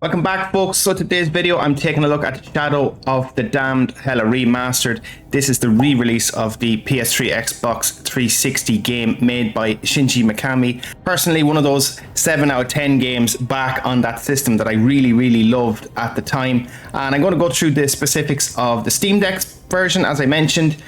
Welcome back, folks. So today's video I'm taking a look at Shadow of the Damned Hella Remastered. This is the re-release of the PS3 Xbox 360 game made by Shinji Mikami. Personally, one of those 7 out of 10 games back on that system that I really loved at the time. And I'm going to go through the specifics of the Steam Deck version, as I mentioned.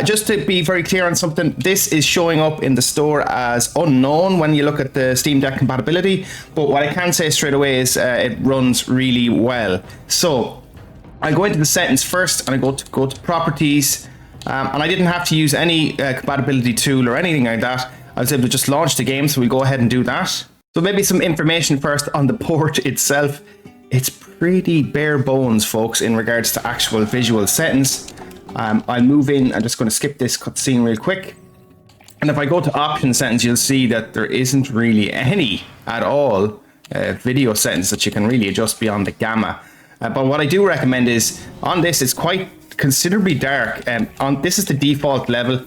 Just to be very clear on something, this is showing up in the store as unknown when you look at the Steam Deck compatibility, but what I can say straight away is it runs really well. So I go into the settings first and I go to properties, and I didn't have to use any compatibility tool or anything like that. I was able to just launch the game, so we'll go ahead and do that. So maybe some information first on the port itself. It's pretty bare bones, folks, in regards to actual visual settings. I'll move in. I'm just going to skip this cutscene real quick. And if I go to option settings, you'll see that there isn't really any at all video settings that you can really adjust beyond the gamma. But what I do recommend is on this, it's quite considerably dark. This is the default level,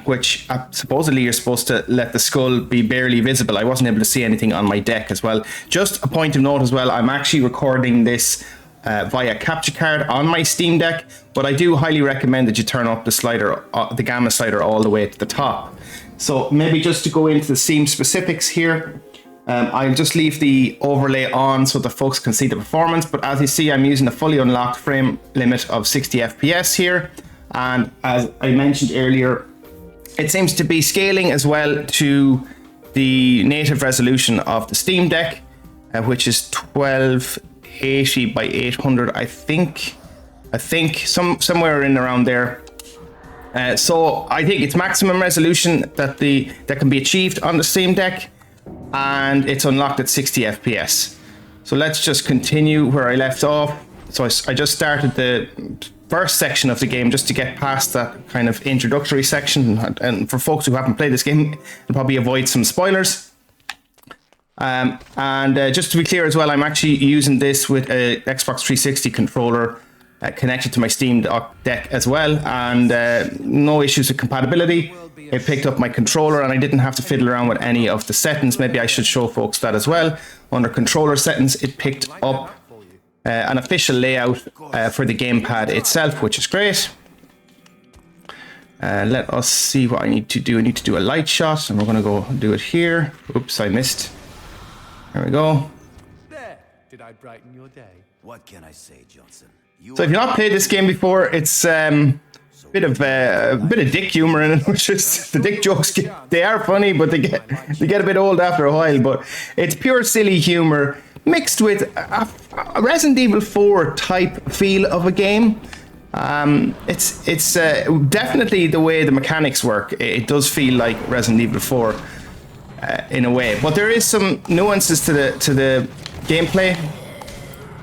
which supposedly you're supposed to let the skull be barely visible. I wasn't able to see anything on my deck as well. Just a point of note as well, I'm actually recording this via capture card on my Steam Deck, but I do highly recommend that you turn up the slider, the gamma slider, all the way to the top. So maybe just to go into the Steam specifics here, I'll just leave the overlay on so that folks can see the performance. But as you see, I'm using a fully unlocked frame limit of 60 FPS here, and as I mentioned earlier, it seems to be scaling as well to the native resolution of the Steam Deck, which is 1280 by 800, I think somewhere in around there. So I think it's maximum resolution that can be achieved on the Steam Deck, and it's unlocked at 60 FPS. So let's just continue where I left off. So I just started the first section of the game just to get past that kind of introductory section, and for folks who haven't played this game, and probably avoid some spoilers. Just to be clear as well, I'm actually using this with a Xbox 360 controller connected to my Steam Deck as well, and no issues with compatibility. It picked up my controller and I didn't have to fiddle around with any of the settings. Maybe I should show folks that as well. Under controller settings, it picked up an official layout for the gamepad itself, which is great. Let us see what I need to do. I need to do a light shot, and we're going to go do it here. Oops, I missed. There we go. There. Did I brighten your day? What can I say, Johnson? So if you've not played this game before, it's a bit of dick humor in it, which is the dick jokes. They are funny, but they get a bit old after a while. But it's pure silly humor mixed with a Resident Evil 4 type feel of a game. It's definitely the way the mechanics work. It does feel like Resident Evil 4 in a way, but there is some nuances to the gameplay.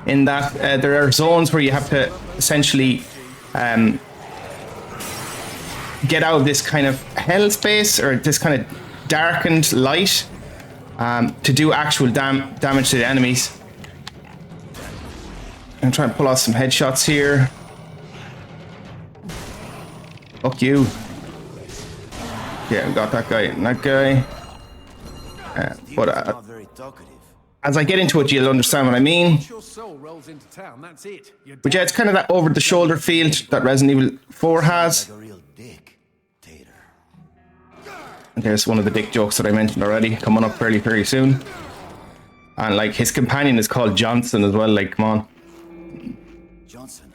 In that there are zones where you have to essentially get out of this kind of hell space, or this kind of darkened light, to do actual damage to the enemies. I'm trying to pull off some headshots here. Fuck you. Yeah, we got that guy and that guy. But as I get into it, you'll understand what I mean. But yeah, it's kind of that over-the-shoulder feel that Resident Evil 4 has. And there's one of the dick jokes that I mentioned already, coming up very soon. And like, his companion is called Johnson as well. Like, come on. Johnson,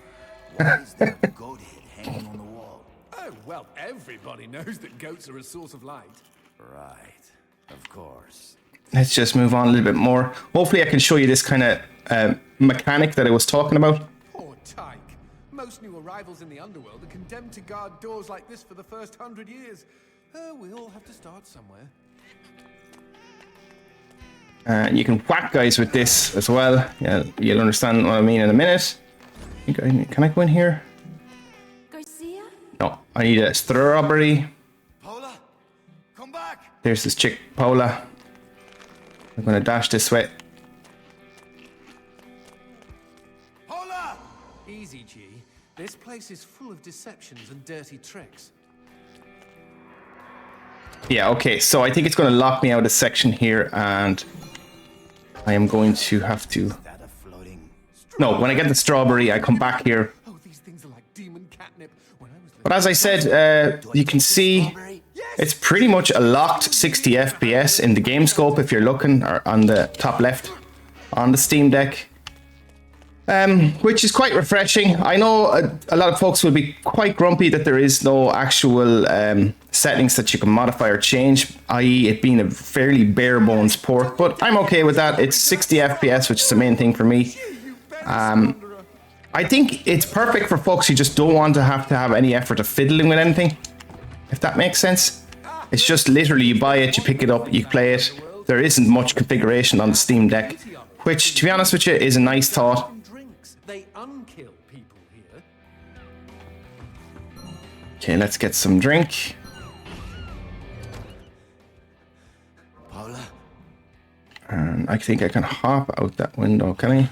why is there a goat head hanging on the wall? Oh, well, everybody knows that goats are a source of light. Right, of course. Let's just move on a little bit more. Hopefully I can show you this kind of mechanic that I was talking about. Poor tyke. Most new arrivals in the underworld are condemned to guard doors like this for the first 100 years. We all have to start somewhere. You can whack guys with this as well. Yeah, you'll understand what I mean in a minute. Can I go in here? Garcia? No, I need a strawberry. Paula, come back. There's this chick, Paula. I'm gonna dash this way. Paula! Easy, G. This place is full of deceptions and dirty tricks. Yeah, okay, so I think it's gonna lock me out of this section here, and I am going to have to No, when I get the strawberry, I come back here. Oh, these things are like demon catnip. When I was But as I said, you can see it's pretty much a locked 60 FPS in the game scope if you're looking, or on the top left on the Steam Deck. Which is quite refreshing. I know a lot of folks will be quite grumpy that there is no actual settings that you can modify or change, i.e. it being a fairly bare bones port, but I'm okay with that. It's 60 FPS, which is the main thing for me. I think it's perfect for folks who just don't want to have any effort of fiddling with anything, if that makes sense. It's just literally you buy it, you pick it up, you play it. There isn't much configuration on the Steam Deck, which, to be honest with you, is a nice thought. They unkill people here. Okay, let's get some drink. Paula? And I think I can hop out that window, can I?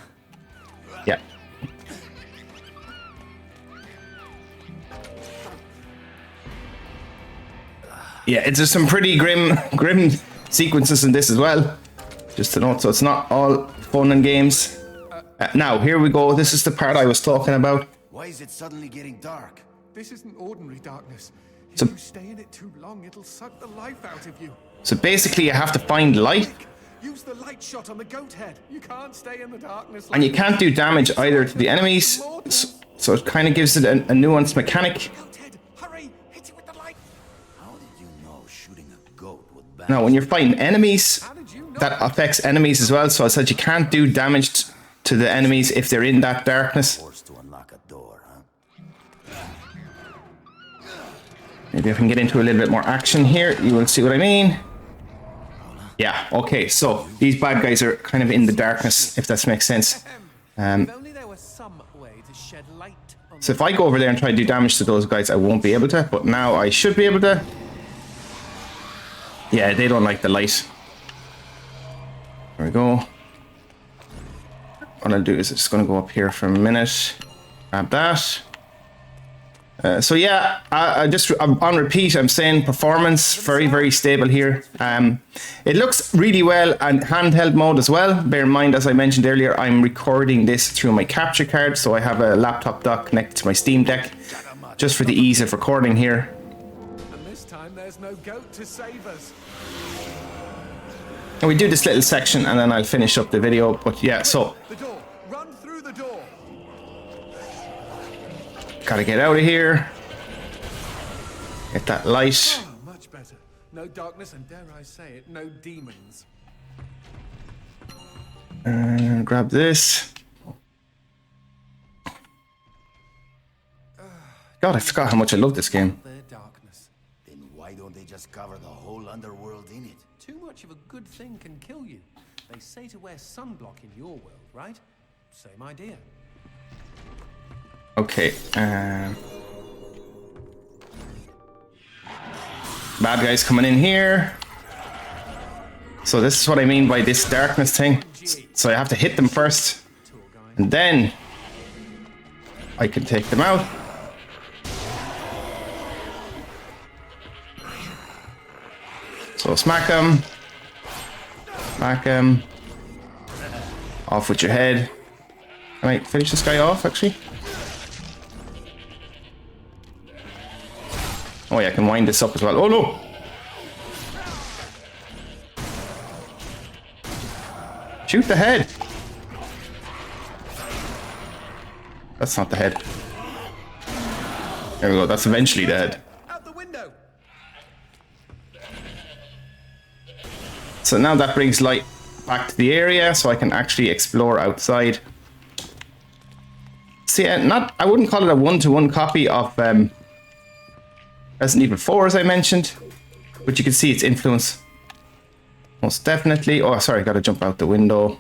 Yeah. Yeah, it's just some pretty grim sequences in this as well. Just to note, so it's not all fun and games. Now, here we go. This is the part I was talking about. Why is it suddenly getting dark? This isn't ordinary darkness. If So- you stay in it too long, it'll suck the life out of you. So basically, you have to find light, Use the light shot on the goat head. You can't stay in the darkness. and you can't do damage either to the enemies. So it kind of gives it a nuanced mechanic. Goat head, hurry! Hit it with the light. How did you know shooting a goat would ban? Now, when you're fighting enemies, that affects enemies as well. So I said you can't do damage to the enemies if they're in that darkness. Forced to unlock a door, huh? Maybe I can get into a little bit more action here. You will see what I mean. Yeah, okay, so these bad guys are kind of in the darkness, if that makes sense. If only there was some way to shed light on So if I go over there and try to do damage to those guys, I won't be able to, but now I should be able to. Yeah, they don't like the light. There we go. What I'll do is I'm just going to go up here for a minute. Grab that. So yeah, I'm on repeat. I'm saying performance very, very stable here. It looks really well and handheld mode as well. Bear in mind, as I mentioned earlier, I'm recording this through my capture card, so I have a laptop dock connected to my Steam Deck, just for the ease of recording here. And this time there's no goat to save us. And we do this little section, and then I'll finish up the video. But yeah, so The door. Run through the door. gotta get out of here. Get that light. Oh, much better. No darkness, and dare I say it, no demons. And grab this. God, I forgot how much I love this game. Their darkness. Then why don't they just cover the whole underworld in it? Too much of a good thing can kill you. They say to wear sunblock in your world, right? Same idea. Okay. Bad guys coming in here. So this is what I mean by this darkness thing. So I have to hit them first, and then I can take them out. So smack them. Smack them. Off with your head. Can I finish this guy off, actually? Oh yeah, I can wind this up as well. Oh no! Shoot the head! That's not the head. There we go, that's eventually the head. Out the window. So now that brings light back to the area, so I can actually explore outside. See, I wouldn't call it a one-to-one copy of Resident Evil 4, as I mentioned, but you can see its influence. Most definitely. Oh, sorry, gotta jump out the window.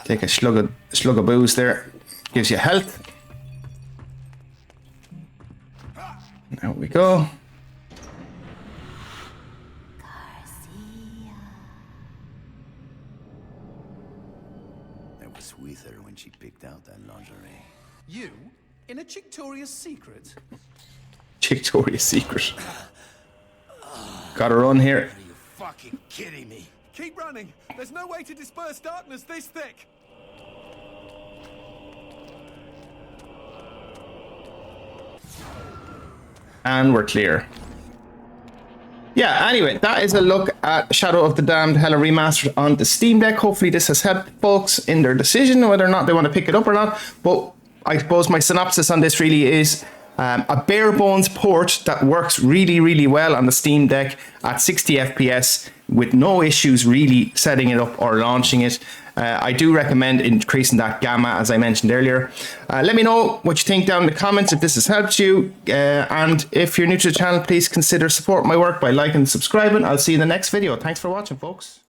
Take a slug of booze there. Gives you health. There we go. That was with her when she picked out that lingerie. You? In a Victoria's Secret? Victoria's Secret. Gotta run here. Are you fucking kidding me? Keep running. There's no way to disperse darkness this thick. And we're clear. Yeah, anyway, that is a look at Shadow of the Damned Hella Remastered on the Steam Deck. Hopefully this has helped folks in their decision whether or not they want to pick it up or not. But I suppose my synopsis on this really is a bare bones port that works really, really well on the Steam Deck at 60 FPS with no issues really setting it up or launching it. I do recommend increasing that gamma, as I mentioned earlier. Let me know what you think down in the comments if this has helped you. And if you're new to the channel, please consider supporting my work by liking and subscribing. I'll see you in the next video. Thanks for watching, folks.